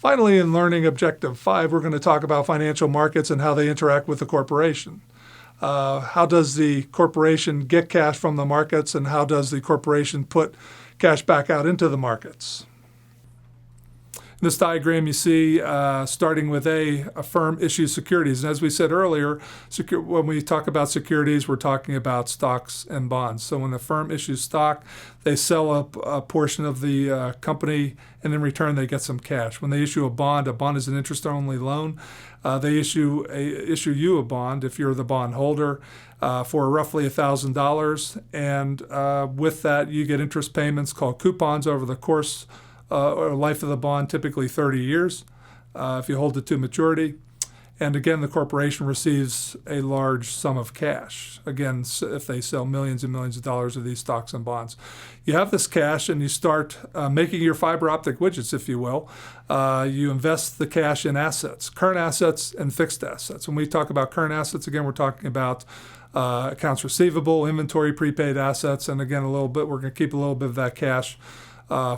Finally, in Learning Objective 5, we're going to talk about financial markets and how they interact with the corporation. How does the corporation get cash from the markets, and how does the corporation put cash back out into the markets? In this diagram, you see, starting with a firm issues securities. And as we said earlier, when we talk about securities, we're talking about stocks and bonds. So when the firm issues stock, they sell a portion of the company, and in return, they get some cash. When they issue a bond is an interest-only loan. They issue you a bond if you're the bond holder for roughly $1,000. And with that, you get interest payments called coupons over the course or life of the bond, typically 30 years, if you hold it to maturity. And again, the corporation receives a large sum of cash, again, if they sell millions and millions of dollars of these stocks and bonds. You have this cash, and you start making your fiber optic widgets, if you will. You invest the cash in assets, current assets and fixed assets. When we talk about current assets, again, we're talking about accounts receivable, inventory, prepaid assets, and again, we're going to keep a little bit of that cash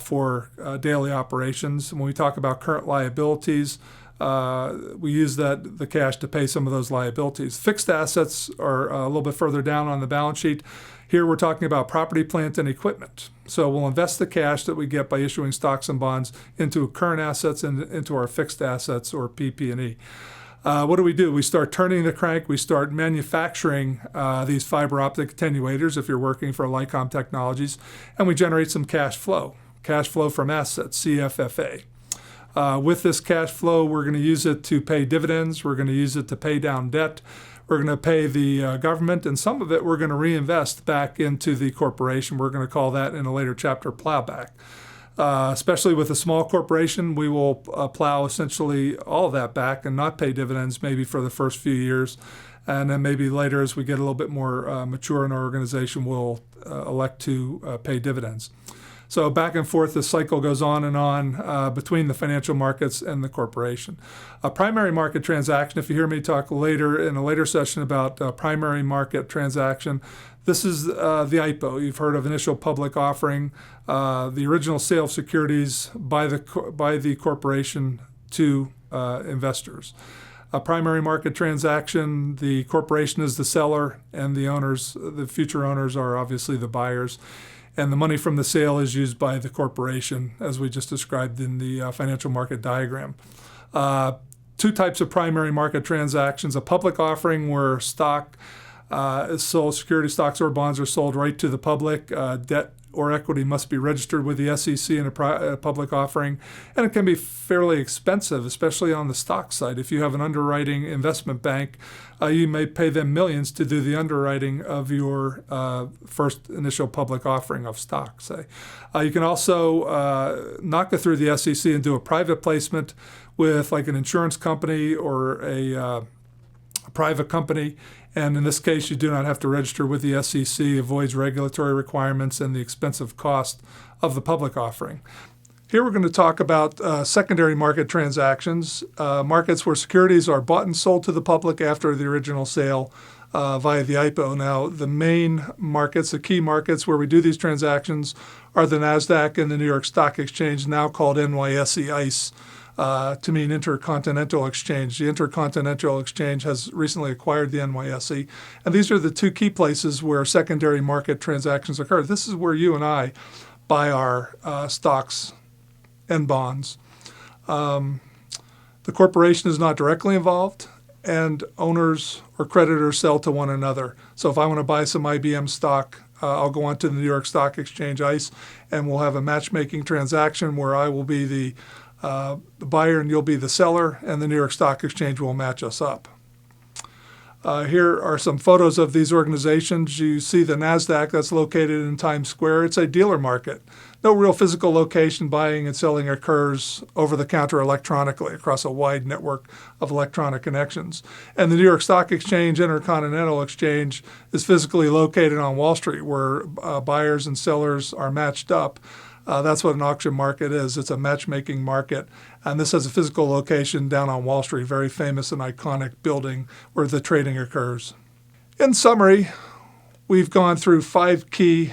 for daily operations. When we talk about current liabilities, we use the cash to pay some of those liabilities. Fixed assets are a little bit further down on the balance sheet. Here we're talking about property, plant, and equipment. So we'll invest the cash that we get by issuing stocks and bonds into current assets and into our fixed assets, or PP&E. What do? We start turning the crank. We start manufacturing these fiber optic attenuators if you're working for Lycom Technologies, and we generate some cash flow from assets, CFFA. With this cash flow, we're going to use it to pay dividends. We're going to use it to pay down debt. We're going to pay the government, and some of it we're going to reinvest back into the corporation. We're going to call that in a later chapter plowback. Especially with a small corporation, we will plow essentially all of that back and not pay dividends maybe for the first few years. And then maybe later, as we get a little bit more mature in our organization, we'll elect to pay dividends. So back and forth, the cycle goes on and on between the financial markets and the corporation. A primary market transaction, if you hear me talk later in a later session about primary market transaction, this is the IPO. You've heard of initial public offering, the original sale of securities by the corporation to investors. A primary market transaction, the corporation is the seller, and the future owners are obviously the buyers. And the money from the sale is used by the corporation, as we just described in the financial market diagram. Two types of primary market transactions: a public offering where stock is sold, security stocks or bonds are sold right to the public. Debt or equity must be registered with the SEC in a public offering, and it can be fairly expensive, especially on the stock side. If you have an underwriting investment bank, you may pay them millions to do the underwriting of your first initial public offering of stock, say. You can also not go through the SEC and do a private placement with like an insurance company or a private company. And in this case, you do not have to register with the SEC, avoids regulatory requirements and the expensive cost of the public offering. Here we're going to talk about secondary market transactions, markets where securities are bought and sold to the public after the original sale via the IPO. Now, the main markets, the key markets where we do these transactions are the NASDAQ and the New York Stock Exchange, now called NYSE ICE. To mean Intercontinental Exchange. The Intercontinental Exchange has recently acquired the NYSE, and these are the two key places where secondary market transactions occur. This is where you and I buy our stocks and bonds. The corporation is not directly involved, and owners or creditors sell to one another. So if I want to buy some IBM stock, I'll go onto the New York Stock Exchange, ICE, and we'll have a matchmaking transaction where I will be the buyer and you'll be the seller, and the New York Stock Exchange will match us up. Here are some photos of these organizations. You see the NASDAQ that's located in Times Square. It's a dealer market. No real physical location. Buying and selling occurs over the counter electronically across a wide network of electronic connections. And the New York Stock Exchange, Intercontinental Exchange, is physically located on Wall Street, where buyers and sellers are matched up. That's what an auction market is. It's a matchmaking market. And this has a physical location down on Wall Street, very famous and iconic building where the trading occurs. In summary, we've gone through 5 key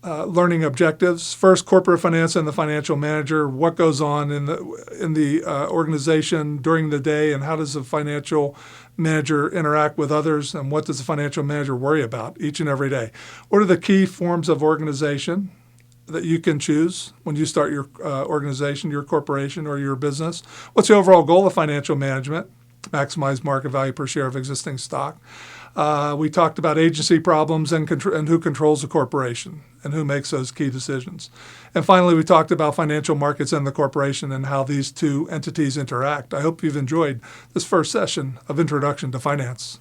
learning objectives. First, corporate finance and the financial manager. What goes on in the organization during the day, and how does the financial manager interact with others, and what does the financial manager worry about each and every day? What are the key forms of organization that you can choose when you start your organization, your corporation, or your business? What's the overall goal of financial management? Maximize market value per share of existing stock. We talked about agency problems and who controls the corporation and who makes those key decisions. And finally, we talked about financial markets and the corporation and how these two entities interact. I hope you've enjoyed this first session of Introduction to Finance.